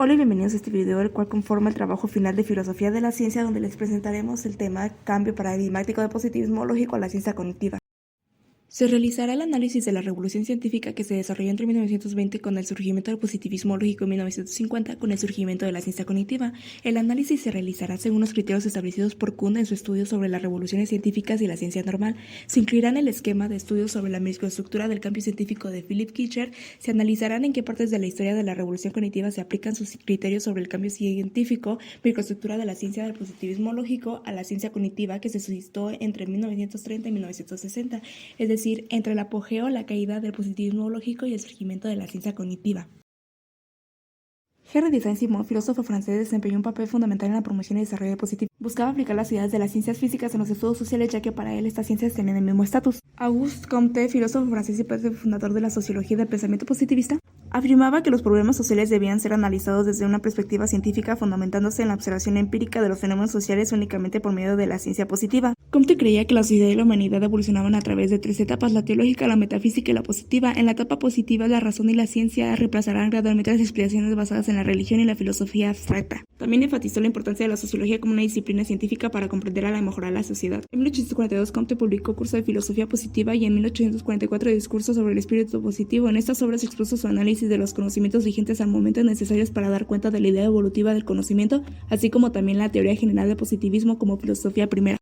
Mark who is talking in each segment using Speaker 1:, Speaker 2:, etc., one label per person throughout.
Speaker 1: Hola y bienvenidos a este video, el cual conforma el trabajo final de Filosofía de la Ciencia, donde les presentaremos el tema Cambio paradigmático de positivismo lógico a la ciencia cognitiva. Se realizará el análisis de la revolución científica que se desarrolló entre 1920 con el surgimiento del positivismo lógico y 1950 con el surgimiento de la ciencia cognitiva. El análisis se realizará según los criterios establecidos por Kuhn en su estudio sobre las revoluciones científicas y la ciencia normal. Se incluirán el esquema de estudios sobre la microestructura del cambio científico de Philip Kitcher. Se analizarán en qué partes de la historia de la revolución cognitiva se aplican sus criterios sobre el cambio científico, microestructura de la ciencia del positivismo lógico a la ciencia cognitiva que se suscitó entre 1930 y 1960, es decir, entre el apogeo, la caída del positivismo lógico y el surgimiento de la ciencia cognitiva. Henri de Saint-Simon, filósofo francés, desempeñó un papel fundamental en la promoción y desarrollo del positivismo. Buscaba aplicar las ideas de las ciencias físicas en los estudios sociales, ya que para él estas ciencias tenían el mismo estatus. Auguste Comte, filósofo francés y padre fundador de la sociología del pensamiento positivista, afirmaba que los problemas sociales debían ser analizados desde una perspectiva científica, fundamentándose en la observación empírica de los fenómenos sociales únicamente por medio de la ciencia positiva. Comte creía que la sociedad y la humanidad evolucionaban a través de tres etapas: la teológica, la metafísica y la positiva. En la etapa positiva, la razón y la ciencia reemplazarán gradualmente las explicaciones basadas en la religión y la filosofía abstracta. También enfatizó la importancia de la sociología como una disciplina científica para comprender y mejorar la sociedad. En 1842, Comte publicó Curso de Filosofía Positiva y en 1844 Discurso sobre el espíritu positivo. En estas obras expuso su análisis de los conocimientos vigentes al momento necesarios para dar cuenta de la idea evolutiva del conocimiento, así como también la teoría general del positivismo como filosofía primera.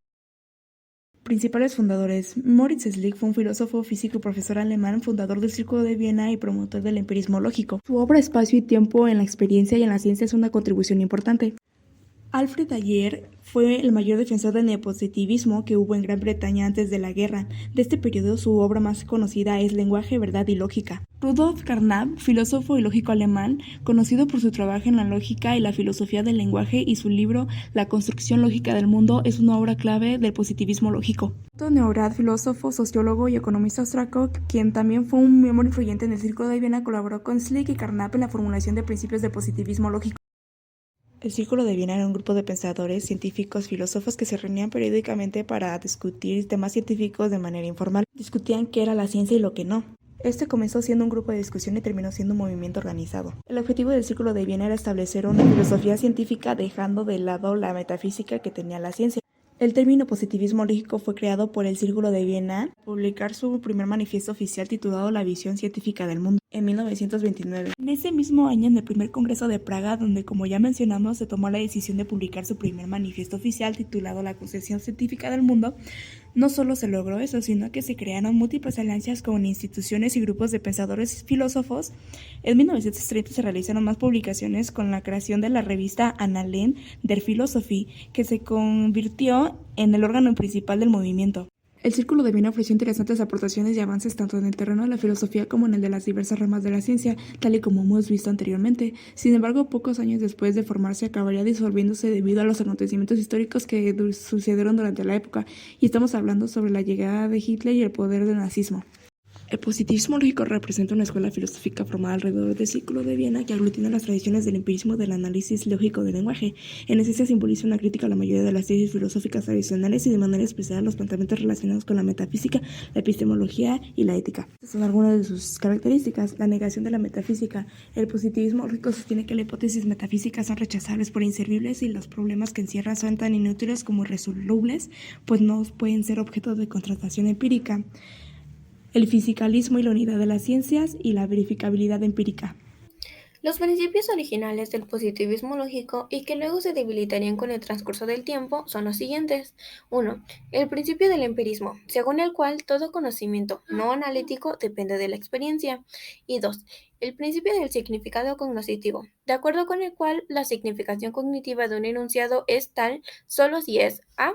Speaker 1: Principales fundadores. Moritz Schlick fue un filósofo, físico y profesor alemán, fundador del Círculo de Viena y promotor del empirismo lógico. Su obra Espacio y Tiempo en la experiencia y en la ciencia es una contribución importante. Alfred Ayer fue el mayor defensor del neopositivismo que hubo en Gran Bretaña antes de la guerra. De este periodo, su obra más conocida es Lenguaje, Verdad y Lógica. Rudolf Carnap, filósofo y lógico alemán, conocido por su trabajo en la lógica y la filosofía del lenguaje, y su libro La construcción lógica del mundo es una obra clave del positivismo lógico. Otto Neurath, filósofo, sociólogo y economista austriaco, quien también fue un miembro influyente en el Círculo de Viena, colaboró con Schlick y Carnap en la formulación de principios del positivismo lógico. El Círculo de Viena era un grupo de pensadores, científicos, filósofos que se reunían periódicamente para discutir temas científicos de manera informal. Discutían qué era la ciencia y lo que no. Este comenzó siendo un grupo de discusión y terminó siendo un movimiento organizado. El objetivo del Círculo de Viena era establecer una filosofía científica dejando de lado la metafísica que tenía la ciencia. El término positivismo lógico fue creado por el Círculo de Viena al publicar su primer manifiesto oficial titulado La visión científica del mundo en 1929. En ese mismo año, en el primer Congreso de Praga, donde, como ya mencionamos, se tomó la decisión de publicar su primer manifiesto oficial titulado La concepción científica del mundo, no solo se logró eso, sino que se crearon múltiples alianzas con instituciones y grupos de pensadores filósofos. En 1930 se realizaron más publicaciones con la creación de la revista Annalen der Philosophie, que se convirtió en el órgano principal del movimiento. El Círculo de Viena ofreció interesantes aportaciones y avances tanto en el terreno de la filosofía como en el de las diversas ramas de la ciencia, tal y como hemos visto anteriormente. Sin embargo, pocos años después de formarse acabaría disolviéndose debido a los acontecimientos históricos que sucedieron durante la época, y estamos hablando sobre la llegada de Hitler y el poder del nazismo. El positivismo lógico representa una escuela filosófica formada alrededor del Círculo de Viena que aglutina las tradiciones del empirismo y del análisis lógico del lenguaje. En esencia simboliza una crítica a la mayoría de las tesis filosóficas tradicionales y de manera especial los planteamientos relacionados con la metafísica, la epistemología y la ética. Estas son algunas de sus características. La negación de la metafísica. El positivismo lógico sostiene que las hipótesis metafísicas son rechazables por inservibles y los problemas que encierran son tan inútiles como irresolubles, pues no pueden ser objeto de contrastación empírica. El fisicalismo y la unidad de las ciencias y la verificabilidad empírica.
Speaker 2: Los principios originales del positivismo lógico y que luego se debilitarían con el transcurso del tiempo son los siguientes. 1. El principio del empirismo, según el cual todo conocimiento no analítico depende de la experiencia. Y 2. El principio del significado cognoscitivo, de acuerdo con el cual la significación cognitiva de un enunciado es tal solo si es a.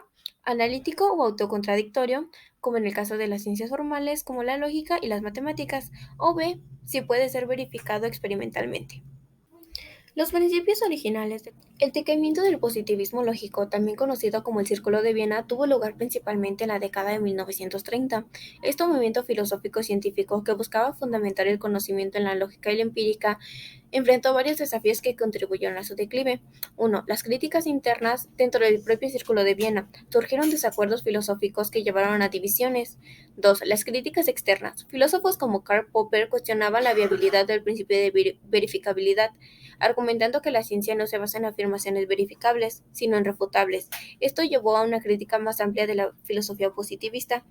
Speaker 2: Analítico o autocontradictorio, como en el caso de las ciencias formales como la lógica y las matemáticas, o b. si puede ser verificado experimentalmente. Los principios originales el decaimiento del positivismo lógico, también conocido como el Círculo de Viena, tuvo lugar principalmente en la década de 1930. Este movimiento filosófico-científico que buscaba fundamentar el conocimiento en la lógica y la empírica enfrentó varios desafíos que contribuyeron a su declive. 1. Las críticas internas dentro del propio Círculo de Viena. Surgieron desacuerdos filosóficos que llevaron a divisiones. 2. Las críticas externas. Filósofos como Karl Popper cuestionaban la viabilidad del principio de verificabilidad, argumentando que la ciencia no se basa en afirmaciones verificables, sino en refutables. Esto llevó a una crítica más amplia de la filosofía positivista.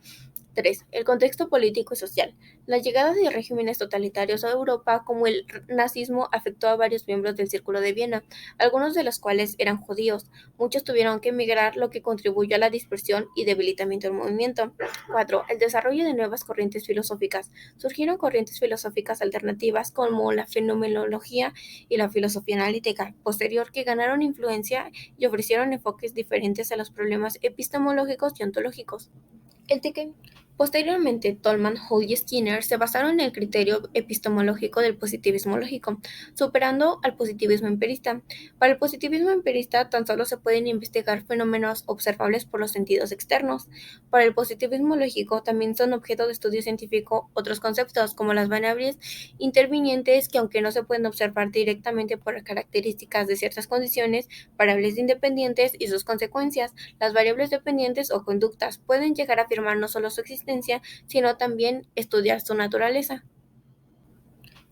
Speaker 2: 3. El contexto político y social. La llegada de regímenes totalitarios a Europa, como el nazismo, afectó a varios miembros del Círculo de Viena, algunos de los cuales eran judíos. Muchos tuvieron que emigrar, lo que contribuyó a la dispersión y debilitamiento del movimiento. 4. El desarrollo de nuevas corrientes filosóficas. Surgieron corrientes filosóficas alternativas como la fenomenología y la filosofía analítica, posterior, que ganaron influencia y ofrecieron enfoques diferentes a los problemas epistemológicos y ontológicos. El Tekken. Posteriormente, Tolman, Hull y Skinner se basaron en el criterio epistemológico del positivismo lógico, superando al positivismo empirista. Para el positivismo empirista, tan solo se pueden investigar fenómenos observables por los sentidos externos. Para el positivismo lógico, también son objeto de estudio científico otros conceptos, como las variables intervinientes, que aunque no se pueden observar directamente por las características de ciertas condiciones, variables independientes y sus consecuencias, las variables dependientes o conductas, pueden llegar a afirmar no solo su existencia, sino también estudiar su naturaleza.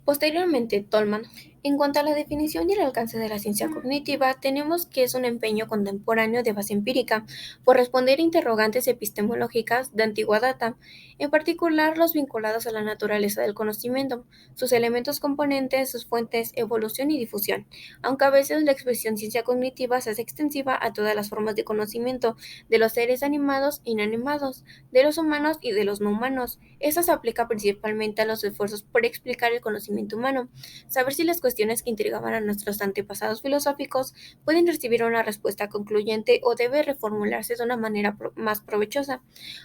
Speaker 2: Posteriormente, Tolman. En cuanto a la definición y el alcance de la ciencia cognitiva, tenemos que es un empeño contemporáneo de base empírica por responder a interrogantes epistemológicas de antigua data, en particular los vinculados a la naturaleza del conocimiento, sus elementos componentes, sus fuentes, evolución y difusión, aunque a veces la expresión ciencia cognitiva se hace extensiva a todas las formas de conocimiento, de los seres animados e inanimados, de los humanos y de los no humanos. Esta se aplica principalmente a los esfuerzos por explicar el conocimiento humano, saber si las cuestiones que intrigaban a nuestros antepasados filosóficos pueden recibir una respuesta concluyente o debe reformularse de una manera más provechosa,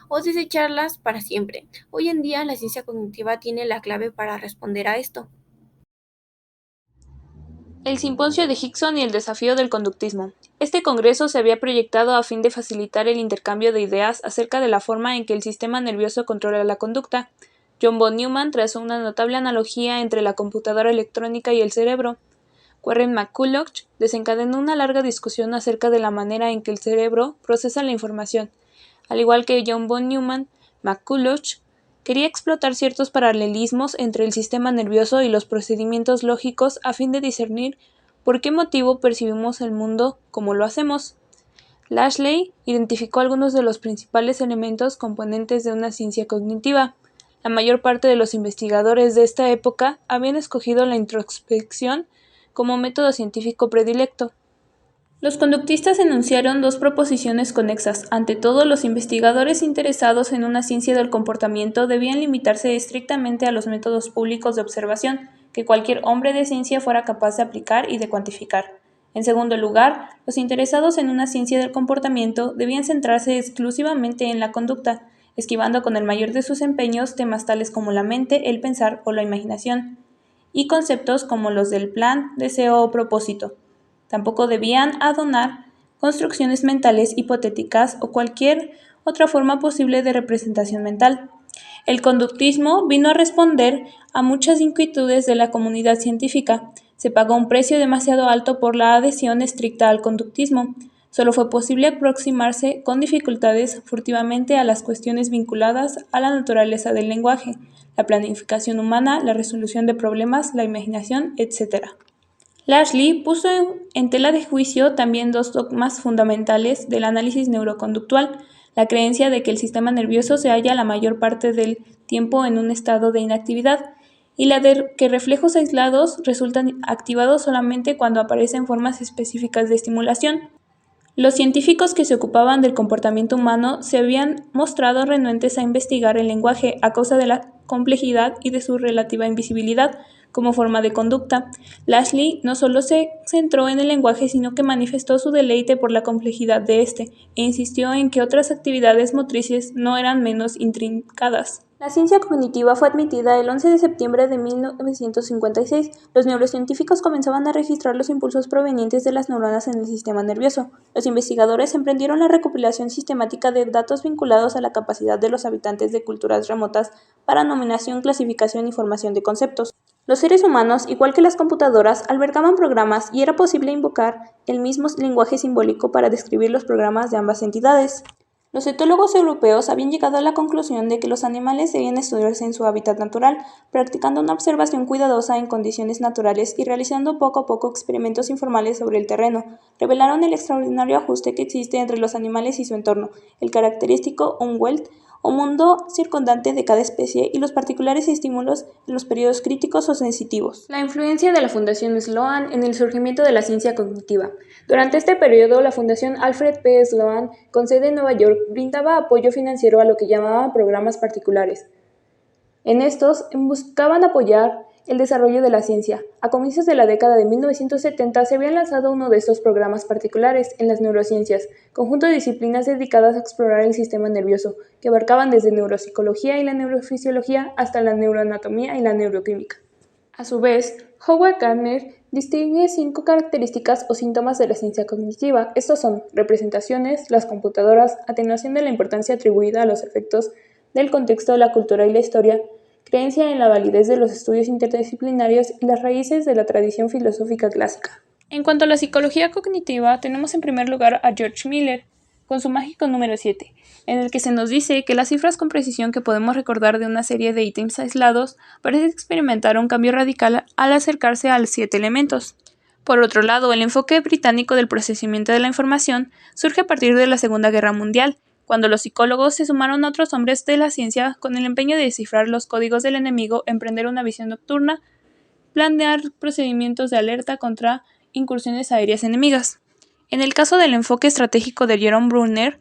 Speaker 2: o desecharlas para siempre. Hoy en día la ciencia cognitiva tiene la clave para responder a esto.
Speaker 3: El simposio de Hickson y el desafío del conductismo. Este congreso se había proyectado a fin de facilitar el intercambio de ideas acerca de la forma en que el sistema nervioso controla la conducta. John von Neumann trazó una notable analogía entre la computadora electrónica y el cerebro. Warren McCulloch desencadenó una larga discusión acerca de la manera en que el cerebro procesa la información. Al igual que John von Neumann, McCulloch quería explotar ciertos paralelismos entre el sistema nervioso y los procedimientos lógicos a fin de discernir por qué motivo percibimos el mundo como lo hacemos. Lashley identificó algunos de los principales elementos componentes de una ciencia cognitiva. La mayor parte de los investigadores de esta época habían escogido la introspección como método científico predilecto. Los conductistas enunciaron dos proposiciones conexas. Ante todo, los investigadores interesados en una ciencia del comportamiento debían limitarse estrictamente a los métodos públicos de observación que cualquier hombre de ciencia fuera capaz de aplicar y de cuantificar. En segundo lugar, los interesados en una ciencia del comportamiento debían centrarse exclusivamente en la conducta, esquivando con el mayor de sus empeños temas tales como la mente, el pensar o la imaginación, y conceptos como los del plan, deseo o propósito. Tampoco debían adonar construcciones mentales hipotéticas o cualquier otra forma posible de representación mental. El conductismo vino a responder a muchas inquietudes de la comunidad científica. Se pagó un precio demasiado alto por la adhesión estricta al conductismo. Solo fue posible aproximarse con dificultades furtivamente a las cuestiones vinculadas a la naturaleza del lenguaje, la planificación humana, la resolución de problemas, la imaginación, etc. Lashley puso en tela de juicio también dos dogmas fundamentales del análisis neuroconductual: la creencia de que el sistema nervioso se halla la mayor parte del tiempo en un estado de inactividad, y la de que reflejos aislados resultan activados solamente cuando aparecen formas específicas de estimulación. Los científicos que se ocupaban del comportamiento humano se habían mostrado renuentes a investigar el lenguaje a causa de la complejidad y de su relativa invisibilidad como forma de conducta. Lashley no solo se centró en el lenguaje, sino que manifestó su deleite por la complejidad de este, e insistió en que otras actividades motrices no eran menos intrincadas. La ciencia cognitiva fue admitida el 11 de septiembre de 1956. Los neurocientíficos comenzaban a registrar los impulsos provenientes de las neuronas en el sistema nervioso. Los investigadores emprendieron la recopilación sistemática de datos vinculados a la capacidad de los habitantes de culturas remotas para nominación, clasificación y formación de conceptos. Los seres humanos, igual que las computadoras, albergaban programas y era posible invocar el mismo lenguaje simbólico para describir los programas de ambas entidades. Los etólogos europeos habían llegado a la conclusión de que los animales debían estudiarse en su hábitat natural, practicando una observación cuidadosa en condiciones naturales y realizando poco a poco experimentos informales sobre el terreno. Revelaron el extraordinario ajuste que existe entre los animales y su entorno, el característico Umwelt, o mundo circundante de cada especie y los particulares estímulos en los periodos críticos o sensitivos. La influencia de la Fundación Sloan en el surgimiento de la ciencia cognitiva. Durante este periodo, la Fundación Alfred P. Sloan, con sede en Nueva York, brindaba apoyo financiero a lo que llamaban programas particulares. En estos, buscaban apoyar el desarrollo de la ciencia. A comienzos de la década de 1970 se había lanzado uno de estos programas particulares en las neurociencias, conjunto de disciplinas dedicadas a explorar el sistema nervioso, que abarcaban desde neuropsicología y la neurofisiología hasta la neuroanatomía y la neuroquímica. A su vez, Howard Gardner distingue 5 características o síntomas de la ciencia cognitiva. Estos son representaciones, las computadoras, atenuación de la importancia atribuida a los efectos del contexto, la cultura y la historia, creencia en la validez de los estudios interdisciplinarios y las raíces de la tradición filosófica clásica. En cuanto a la psicología cognitiva, tenemos en primer lugar a George Miller, con su mágico número 7, en el que se nos dice que las cifras con precisión que podemos recordar de una serie de ítems aislados parece experimentar un cambio radical al acercarse a los 7 elementos. Por otro lado, el enfoque británico del procesamiento de la información surge a partir de la Segunda Guerra Mundial, cuando los psicólogos se sumaron a otros hombres de la ciencia con el empeño de descifrar los códigos del enemigo, emprender una visión nocturna, planear procedimientos de alerta contra incursiones aéreas enemigas. En el caso del enfoque estratégico de Jerome Bruner,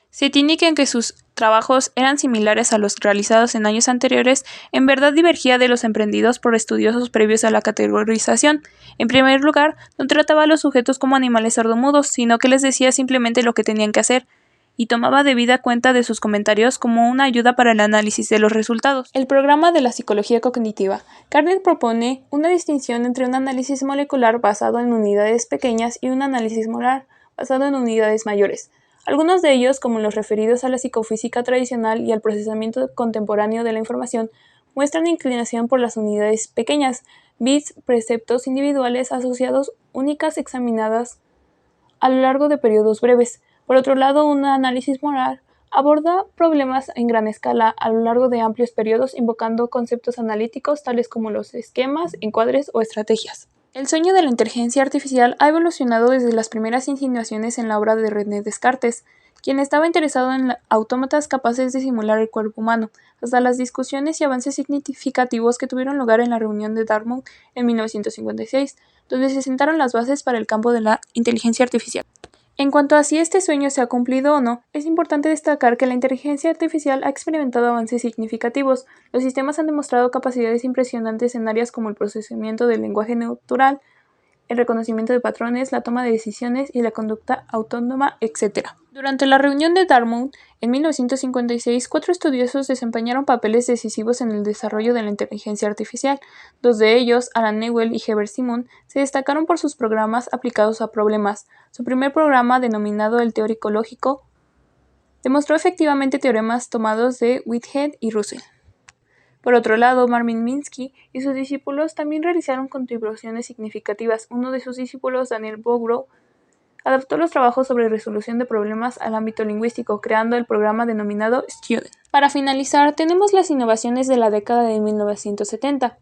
Speaker 3: se tiene que aunque sus trabajos eran similares a los realizados en años anteriores, en verdad divergía de los emprendidos por estudiosos previos a la categorización. En primer lugar, no trataba a los sujetos como animales sordomudos, sino que les decía simplemente lo que tenían que hacer, y tomaba debida cuenta de sus comentarios como una ayuda para el análisis de los resultados. El programa de la psicología cognitiva. Gardner propone una distinción entre un análisis molecular basado en unidades pequeñas y un análisis molar basado en unidades mayores. Algunos de ellos, como los referidos a la psicofísica tradicional y al procesamiento contemporáneo de la información, muestran inclinación por las unidades pequeñas, bits, preceptos individuales asociados únicas examinadas a lo largo de periodos breves. Por otro lado, un análisis moral aborda problemas en gran escala a lo largo de amplios periodos, invocando conceptos analíticos tales como los esquemas, encuadres o estrategias. El sueño de la inteligencia artificial ha evolucionado desde las primeras insinuaciones en la obra de René Descartes, quien estaba interesado en autómatas capaces de simular el cuerpo humano, hasta las discusiones y avances significativos que tuvieron lugar en la reunión de Dartmouth en 1956, donde se sentaron las bases para el campo de la inteligencia artificial. En cuanto a si este sueño se ha cumplido o no, es importante destacar que la inteligencia artificial ha experimentado avances significativos. Los sistemas han demostrado capacidades impresionantes en áreas como el procesamiento del lenguaje natural, el reconocimiento de patrones, la toma de decisiones y la conducta autónoma, etc. Durante la reunión de Dartmouth, en 1956, 4 estudiosos desempeñaron papeles decisivos en el desarrollo de la inteligencia artificial. 2 de ellos, Alan Newell y Herbert Simon, se destacaron por sus programas aplicados a problemas. Su primer programa, denominado el teórico lógico, demostró efectivamente teoremas tomados de Whitehead y Russell. Por otro lado, Marvin Minsky y sus discípulos también realizaron contribuciones significativas. Uno de sus discípulos, Daniel Bogrow, adaptó los trabajos sobre resolución de problemas al ámbito lingüístico, creando el programa denominado Student. Para finalizar, tenemos las innovaciones de la década de 1970.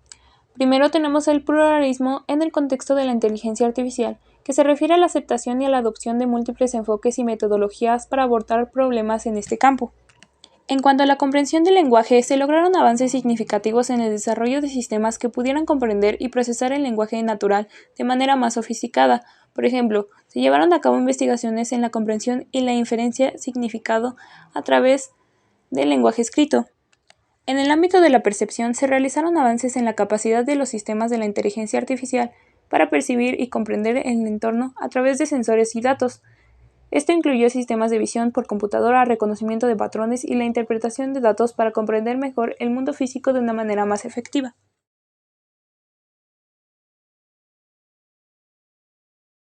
Speaker 3: Primero tenemos el pluralismo en el contexto de la inteligencia artificial, que se refiere a la aceptación y a la adopción de múltiples enfoques y metodologías para abordar problemas en este campo. En cuanto a la comprensión del lenguaje, se lograron avances significativos en el desarrollo de sistemas que pudieran comprender y procesar el lenguaje natural de manera más sofisticada. Por ejemplo, se llevaron a cabo investigaciones en la comprensión y la inferencia significado a través del lenguaje escrito. En el ámbito de la percepción, se realizaron avances en la capacidad de los sistemas de la inteligencia artificial para percibir y comprender el entorno a través de sensores y datos. Esto incluyó sistemas de visión por computadora, reconocimiento de patrones y la interpretación de datos para comprender mejor el mundo físico de una manera más efectiva.